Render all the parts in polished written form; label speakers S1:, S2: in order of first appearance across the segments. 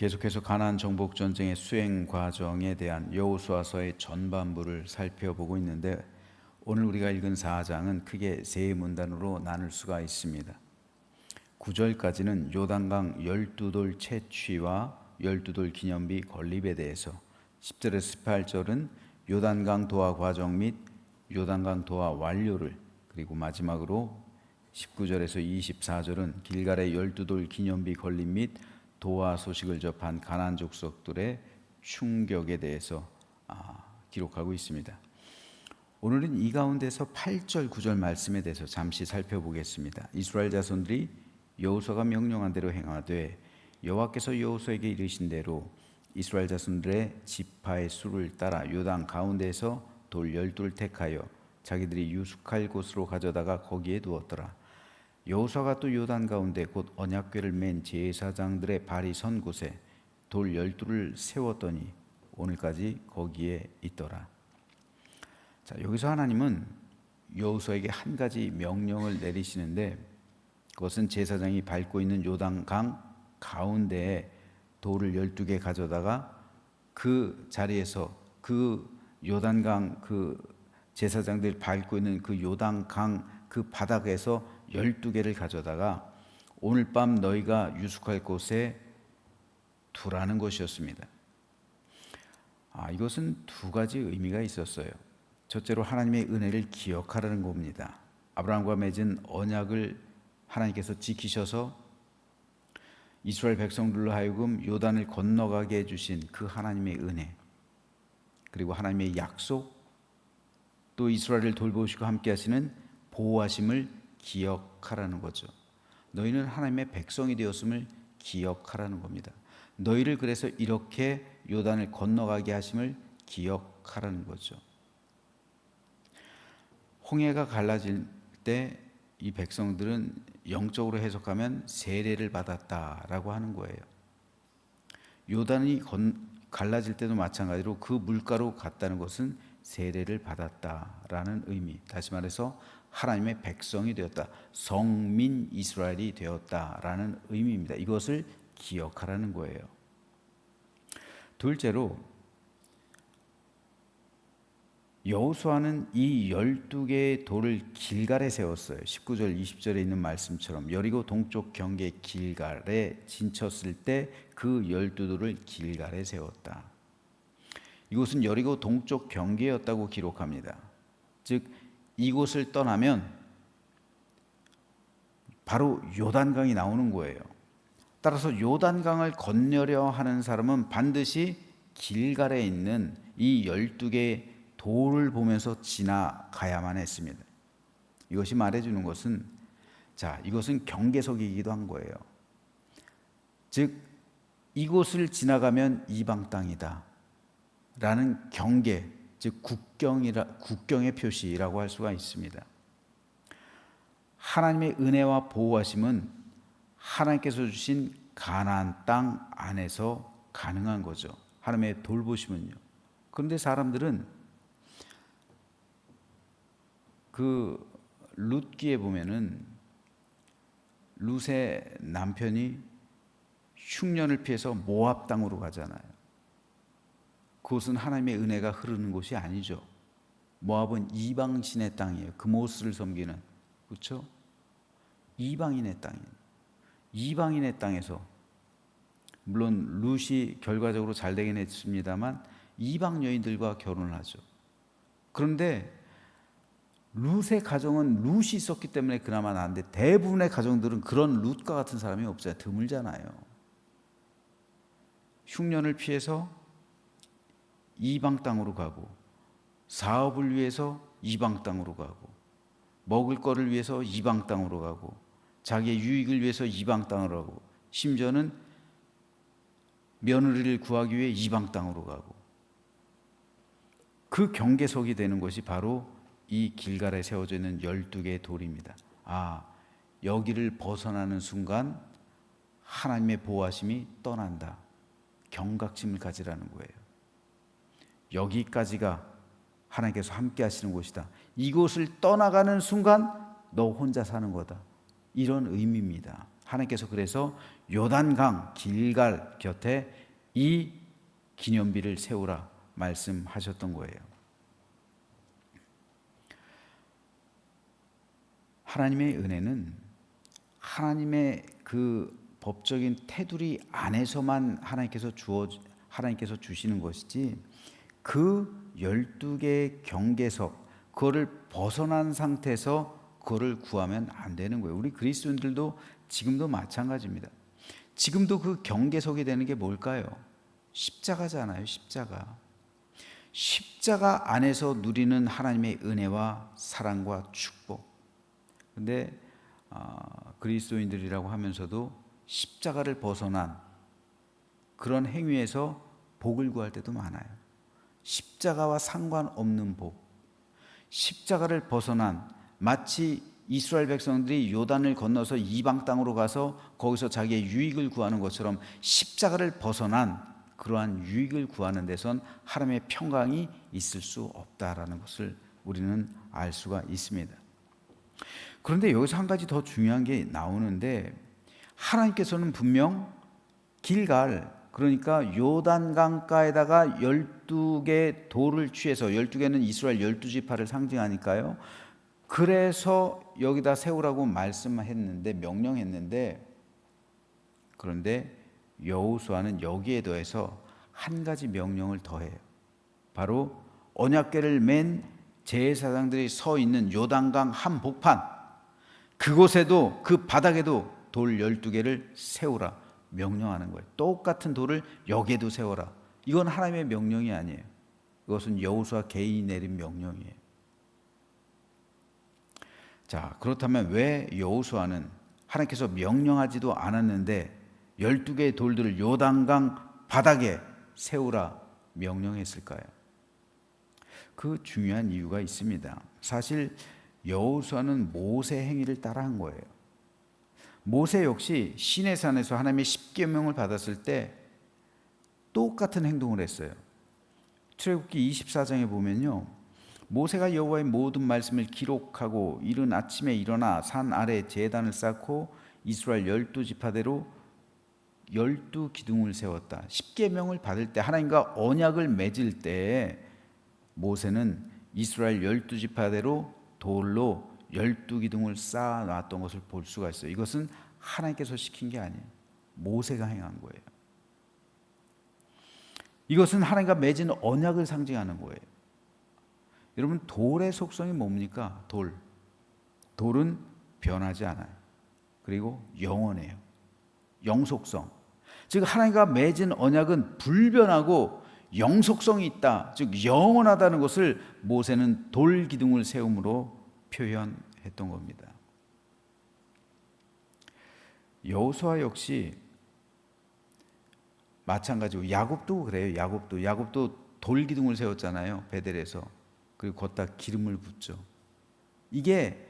S1: 계속해서 가나안 정복 전쟁의 수행 과정에 대한 여호수아서의 전반부를 살펴보고 있는데, 오늘 우리가 읽은 4장은 크게 세 문단으로 나눌 수가 있습니다. 9절까지는 요단강 12돌 채취와 12돌 기념비 건립에 대해서, 10절에서 18절은 요단강 도하 과정 및 요단강 도하 완료를, 그리고 마지막으로 19절에서 24절은 길갈의 12돌 기념비 건립 및 도하 소식을 접한 가나안 족속들의 충격에 대해서 기록하고 있습니다. 오늘은 이 가운데서 8절 9절 말씀에 대해서 잠시 살펴보겠습니다. 이스라엘 자손들이 여호수아가 명령한 대로 행하되 여호와께서 여호수아에게 이르신 대로 이스라엘 자손들의 지파의 수를 따라 요단 가운데에서 돌 12돌 택하여 자기들이 유숙할 곳으로 가져다가 거기에 두었더라. 여호수아가 또 요단 가운데 곧 언약궤를 맨 제사장들의 발이 선 곳에 돌 12돌을 세웠더니 오늘까지 거기에 있더라. 자, 여기서 하나님은 여호수아에게 한 가지 명령을 내리시는데, 그것은 제사장이 밟고 있는 요단강 가운데에 돌을 12개 가져다가 그 자리에서 그 요단강 그 제사장들이 밟고 있는 그 요단강 그 바닥에서 12개를 가져다가 오늘 밤 너희가 유숙할 곳에 두라는 것이었습니다. 이것은 두 가지 의미가 있었어요. 첫째로 하나님의 은혜를 기억하라는 겁니다. 아브라함과 맺은 언약을 하나님께서 지키셔서 이스라엘 백성들로 하여금 요단을 건너가게 해주신 그 하나님의 은혜, 그리고 하나님의 약속, 또 이스라엘을 돌보시고 함께 하시는 보호하심을 기억하라는 거죠. 너희는 하나님의 백성이 되었음을 기억하라는 겁니다. 너희를 그래서 이렇게 요단을 건너가게 하심을 기억하라는 거죠. 홍해가 갈라질 때 이 백성들은 영적으로 해석하면 세례를 받았다라고 하는 거예요. 요단이 갈라질 때도 마찬가지로 그 물가로 갔다는 것은 세례를 받았다라는 의미, 다시 말해서 하나님의 백성이 되었다, 성민 이스라엘이 되었다라는 의미입니다. 이것을 기억하라는 거예요. 둘째로, 여호수아는 이 12개의 돌을 길갈에 세웠어요. 19절 20절에 있는 말씀처럼 여리고 동쪽 경계 길갈에 진쳤을 때 그 12돌을 길갈에 세웠다. 이곳은 여리고 동쪽 경계였다고 기록합니다. 즉 이곳을 떠나면 바로 요단강이 나오는 거예요. 따라서 요단강을 건너려 하는 사람은 반드시 길갈에 있는 이 12개의 돌을 보면서 지나가야만 했습니다. 이것이 말해주는 것은, 이것은 경계석이기도 한 거예요. 즉 이곳을 지나가면 이방 땅이다 라는 경계, 즉 국경의 표시라고 할 수가 있습니다. 하나님의 은혜와 보호하심은 하나님께서 주신 가나안 땅 안에서 가능한 거죠. 하나님의 돌보심은요. 그런데 사람들은 그 룻기에 보면은 룻의 남편이 흉년을 피해서 모압 땅으로 가잖아요. 그곳은 하나님의 은혜가 흐르는 곳이 아니죠. 모압은 이방신의 땅이에요. 그모스를 섬기는, 그렇죠? 이방인의 땅이에요. 이방인의 땅에서, 물론 룻이 결과적으로 잘 되긴 했습니다만 이방 여인들과 결혼을 하죠. 그런데 룻의 가정은 룻이 있었기 때문에 그나마 나은데, 대부분의 가정들은 그런 룻과 같은 사람이 없어요. 드물잖아요. 흉년을 피해서 이방 땅으로 가고, 사업을 위해서 이방 땅으로 가고, 먹을 거를 위해서 이방 땅으로 가고, 자기의 유익을 위해서 이방 땅으로 가고, 심지어는 며느리를 구하기 위해 이방 땅으로 가고, 그 경계석이 되는 것이 바로 이 길갈에 세워져 있는 12개의 돌입니다. 여기를 벗어나는 순간 하나님의 보호하심이 떠난다. 경각심을 가지라는 거예요. 여기까지가 하나님께서 함께 하시는 곳이다. 이곳을 떠나가는 순간 너 혼자 사는 거다. 이런 의미입니다. 하나님께서 그래서 요단강 길갈 곁에 이 기념비를 세우라 말씀하셨던 거예요. 하나님의 은혜는 하나님의 그 법적인 테두리 안에서만 하나님께서 주시는 것이지, 그 12개의 경계석, 그거를 벗어난 상태에서 그거를 구하면 안 되는 거예요. 우리 그리스도인들도 지금도 마찬가지입니다. 지금도 그 경계석이 되는 게 뭘까요? 십자가잖아요. 십자가 안에서 누리는 하나님의 은혜와 사랑과 축복. 근데 그리스도인들이라고 하면서도 십자가를 벗어난 그런 행위에서 복을 구할 때도 많아요. 십자가와 상관없는 복, 십자가를 벗어난, 마치 이스라엘 백성들이 요단을 건너서 이방 땅으로 가서 거기서 자기의 유익을 구하는 것처럼 십자가를 벗어난 그러한 유익을 구하는 데선 하나님의 평강이 있을 수 없다라는 것을 우리는 알 수가 있습니다. 그런데 여기서 한 가지 더 중요한 게 나오는데, 하나님께서는 분명 길갈, 그러니까 요단강가에다가 12개 돌을 취해서, 12개는 이스라엘 12지파를 상징하니까요, 그래서 여기다 세우라고 말씀했는데, 명령했는데, 그런데 여호수아는 여기에 더해서 한 가지 명령을 더해요. 바로 언약궤를 맨 제사장들이 서 있는 요단강 한복판, 그곳에도, 그 바닥에도 돌 12개를 세우라 명령하는 거예요. 똑같은 돌을 여기에도 세워라. 이건 하나님의 명령이 아니에요. 이것은 여호수아 개인이 내린 명령이에요. 자, 그렇다면 왜 여호수아는 하나님께서 명령하지도 않았는데 12개의 돌들을 요단강 바닥에 세우라 명령했을까요? 그 중요한 이유가 있습니다. 사실 여호수아는 모세 행위를 따라한 거예요. 모세 역시 시내산에서 하나님의 십계명을 받았을 때 똑같은 행동을 했어요. 출애굽기 24장에 보면요, 모세가 여호와의 모든 말씀을 기록하고 이른 아침에 일어나 산 아래 제단을 쌓고 이스라엘 12지파대로 12기둥을 세웠다. 십계명을 받을 때, 하나님과 언약을 맺을 때 모세는 이스라엘 12지파대로 돌로 12기둥을 쌓아놨던 것을 볼 수가 있어요. 이것은 하나님께서 시킨 게 아니에요. 모세가 행한 거예요. 이것은 하나님과 맺은 언약을 상징하는 거예요. 여러분, 돌의 속성이 뭡니까? 돌은 변하지 않아요. 그리고 영원해요. 영속성. 즉 하나님과 맺은 언약은 불변하고 영속성이 있다, 즉 영원하다는 것을 모세는 돌 기둥을 세움으로 표현했던 겁니다. 여호수아 역시 마찬가지고, 야곱도 그래요. 야곱도 돌 기둥을 세웠잖아요. 베델에서. 그리고 걷다 기름을 붓죠. 이게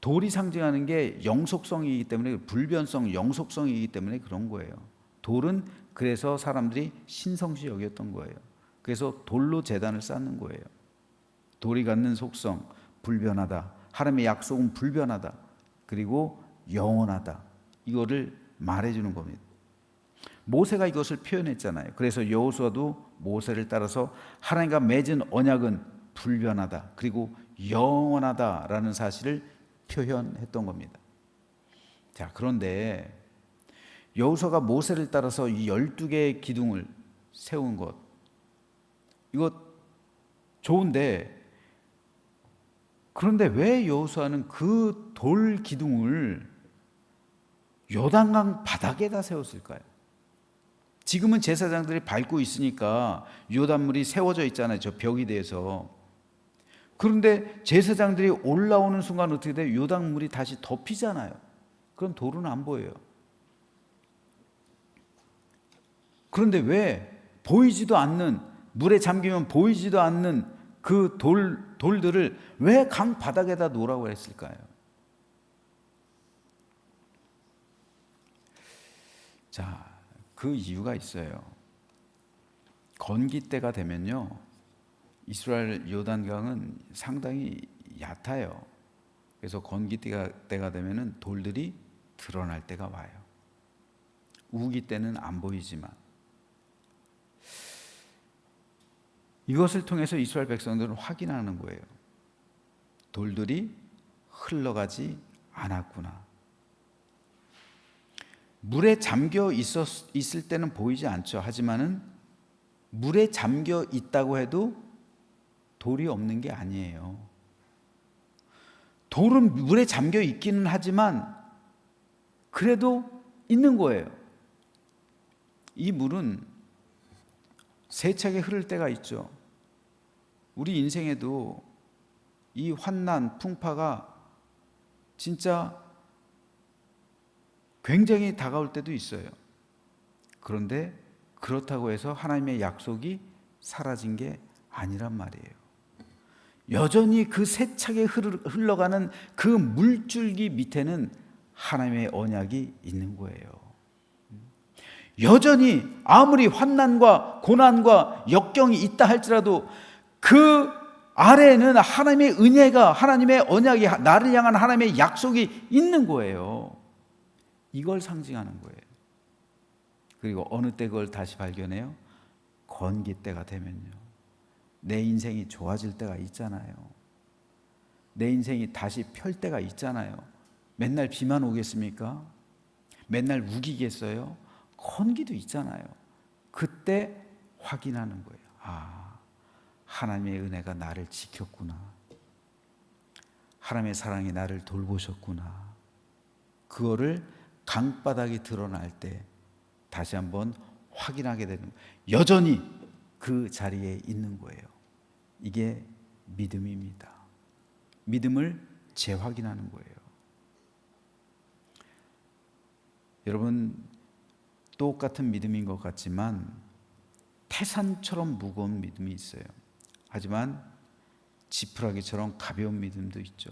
S1: 돌이 상징하는 게 영속성이기 때문에, 불변성, 영속성이기 때문에 그런 거예요. 돌은 그래서 사람들이 신성시 여겼던 거예요. 그래서 돌로 제단을 쌓는 거예요. 돌이 갖는 속성, 불변하다. 하나님의 약속은 불변하다. 그리고 영원하다. 이거를 말해주는 겁니다. 모세가 이것을 표현했잖아요. 그래서 여호수아도 모세를 따라서 하나님과 맺은 언약은 불변하다. 그리고 영원하다라는 사실을 표현했던 겁니다. 자, 그런데 여호수아가 모세를 따라서 이 12개의 기둥을 세운 것, 이거 좋은데, 그런데 왜 여호수아는 그 돌 기둥을 요단강 바닥에다 세웠을까요? 지금은 제사장들이 밟고 있으니까 요단물이 세워져 있잖아요. 저 벽이 돼서. 그런데 제사장들이 올라오는 순간 어떻게 돼요? 요단물이 다시 덮이잖아요. 그럼 돌은 안 보여요. 그런데 왜 보이지도 않는, 물에 잠기면 보이지도 않는 그 돌들을 왜 강 바닥에다 놓으라고 했을까요? 자, 그 이유가 있어요. 건기 때가 되면요, 이스라엘 요단강은 상당히 얕아요. 그래서 건기 때가 되면은 돌들이 드러날 때가 와요. 우기 때는 안 보이지만 이것을 통해서 이스라엘 백성들은 확인하는 거예요. 돌들이 흘러가지 않았구나. 물에 잠겨 있을 때는 보이지 않죠. 하지만은 물에 잠겨 있다고 해도 돌이 없는 게 아니에요. 돌은 물에 잠겨 있기는 하지만 그래도 있는 거예요. 이 물은 세차게 흐를 때가 있죠. 우리 인생에도 이 환난, 풍파가 진짜 굉장히 다가올 때도 있어요. 그런데 그렇다고 해서 하나님의 약속이 사라진 게 아니란 말이에요. 여전히 그 세차게 흘러가는 그 물줄기 밑에는 하나님의 언약이 있는 거예요. 여전히 아무리 환난과 고난과 역경이 있다 할지라도 그 아래에는 하나님의 은혜가, 하나님의 언약이, 나를 향한 하나님의 약속이 있는 거예요. 이걸 상징하는 거예요. 그리고 어느 때 그걸 다시 발견해요? 건기 때가 되면요. 내 인생이 좋아질 때가 있잖아요. 내 인생이 다시 펼 때가 있잖아요. 맨날 비만 오겠습니까? 맨날 우기겠어요? 건기도 있잖아요. 그때 확인하는 거예요. 아, 하나님의 은혜가 나를 지켰구나. 하나님의 사랑이 나를 돌보셨구나. 그거를 강바닥이 드러날 때 다시 한번 확인하게 되는 거예요. 여전히 그 자리에 있는 거예요. 이게 믿음입니다. 믿음을 재확인하는 거예요. 여러분, 똑같은 믿음인 것 같지만 태산처럼 무거운 믿음이 있어요. 하지만 지푸라기처럼 가벼운 믿음도 있죠.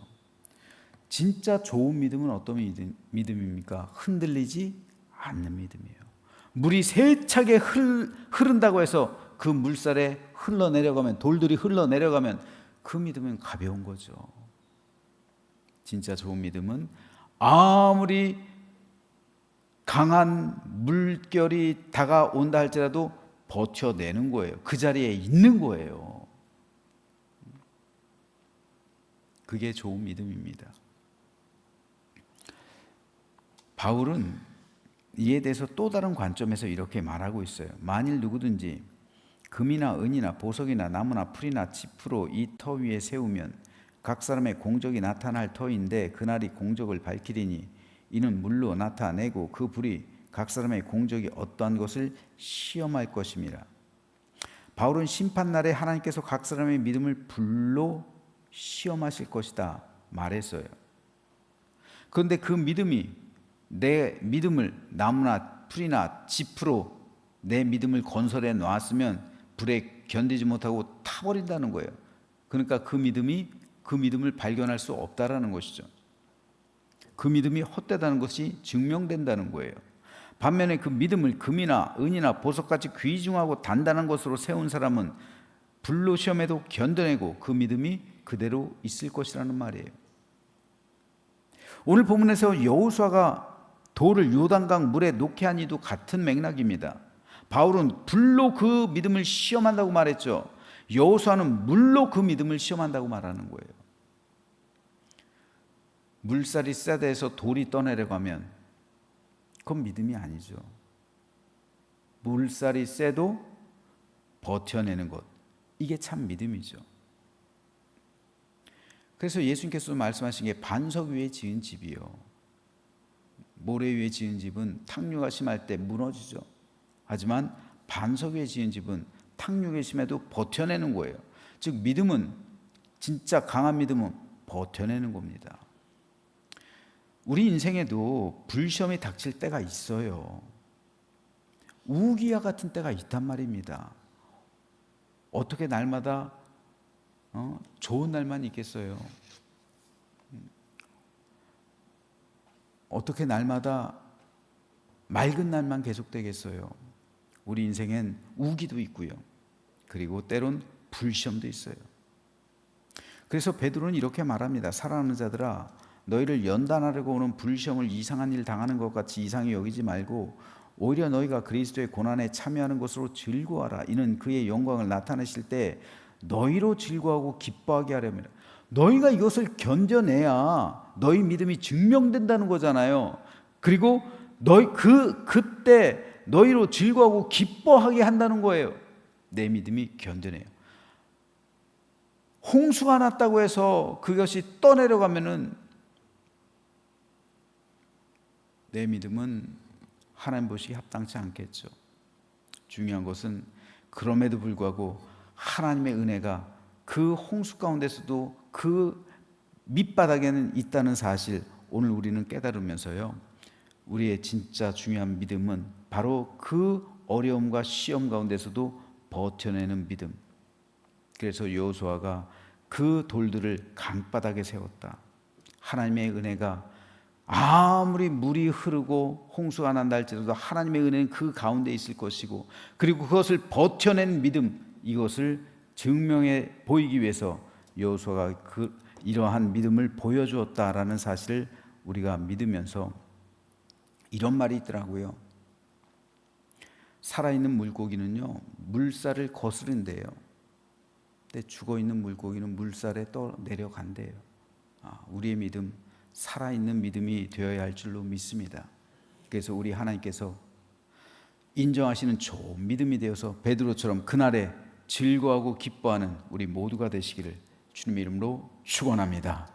S1: 진짜 좋은 믿음은 어떤 믿음입니까? 흔들리지 않는 믿음이에요. 물이 세차게 흐른다고 해서 그 물살에 흘러내려가면, 돌들이 흘러내려가면 그 믿음은 가벼운 거죠. 진짜 좋은 믿음은 아무리 강한 물결이 다가온다 할지라도 버텨내는 거예요. 그 자리에 있는 거예요. 그게 좋은 믿음입니다. 바울은 이에 대해서 또 다른 관점에서 이렇게 말하고 있어요. 만일 누구든지 금이나 은이나 보석이나 나무나 풀이나 짚으로 이 터 위에 세우면 각 사람의 공적이 나타날 터인데 그날이 공적을 밝히리니 이는 물로 나타내고 그 불이 각 사람의 공적이 어떠한 것을 시험할 것임이라. 바울은 심판날에 하나님께서 각 사람의 믿음을 불로 시험하실 것이다 말했어요. 그런데 그 믿음이, 내 믿음을 나무나 풀이나 짚으로 내 믿음을 건설해 놨으면 불에 견디지 못하고 타버린다는 거예요. 그러니까 그 믿음을 발견할 수 없다라는 것이죠. 그 믿음이 헛되다는 것이 증명된다는 거예요. 반면에 그 믿음을 금이나 은이나 보석같이 귀중하고 단단한 것으로 세운 사람은 불로 시험해도 견뎌내고 그 믿음이 그대로 있을 것이라는 말이에요. 오늘 본문에서 여호수아가 돌을 요단강 물에 놓게 한 이도 같은 맥락입니다. 바울은 불로 그 믿음을 시험한다고 말했죠. 여호수아는 물로 그 믿음을 시험한다고 말하는 거예요. 물살이 세다 해서 돌이 떠내려가면 그건 믿음이 아니죠. 물살이 세도 버텨내는 것, 이게 참 믿음이죠. 그래서 예수님께서 말씀하신 게 반석 위에 지은 집이요, 모래 위에 지은 집은 탕류가 심할 때 무너지죠. 하지만 반석 위에 지은 집은 탕류가 심해도 버텨내는 거예요. 즉 믿음은, 진짜 강한 믿음은 버텨내는 겁니다. 우리 인생에도 불시험이 닥칠 때가 있어요. 우기와 같은 때가 있단 말입니다. 어떻게 날마다 좋은 날만 있겠어요? 어떻게 날마다 맑은 날만 계속되겠어요? 우리 인생엔 우기도 있고요. 그리고 때론 불시험도 있어요. 그래서 베드로는 이렇게 말합니다. 사랑하는 자들아, 너희를 연단하려고 오는 불시험을 이상한 일 당하는 것 같이 이상히 여기지 말고 오히려 너희가 그리스도의 고난에 참여하는 것으로 즐거워하라. 이는 그의 영광을 나타내실 때 너희로 즐거워하고 기뻐하게 하려면, 너희가 이것을 견뎌내야 너희 믿음이 증명된다는 거잖아요. 그리고 그때 너희로 즐거워하고 기뻐하게 한다는 거예요. 내 믿음이 견뎌내요. 홍수가 났다고 해서 그것이 떠내려가면은 내 믿음은 하나님 보시기 합당치 않겠죠. 중요한 것은 그럼에도 불구하고 하나님의 은혜가 그 홍수 가운데서도 그 밑바닥에는 있다는 사실, 오늘 우리는 깨달으면서요, 우리의 진짜 중요한 믿음은 바로 그 어려움과 시험 가운데서도 버텨내는 믿음. 그래서 여호수아가 그 돌들을 강바닥에 세웠다. 하나님의 은혜가 아무리 물이 흐르고 홍수가 난다 할지라도 하나님의 은혜는 그 가운데 있을 것이고, 그리고 그것을 버텨낸 믿음, 이것을 증명해 보이기 위해서 여호수아가 이러한 믿음을 보여주었다라는 사실을 우리가 믿으면서, 이런 말이 있더라고요. 살아있는 물고기는요, 물살을 거스른대요. 근데 죽어있는 물고기는 물살에 내려간대요. 우리의 믿음, 살아있는 믿음이 되어야 할 줄로 믿습니다. 그래서 우리 하나님께서 인정하시는 좋은 믿음이 되어서 베드로처럼 그날에 즐거워하고 기뻐하는 우리 모두가 되시기를 주님의 이름으로 축원합니다.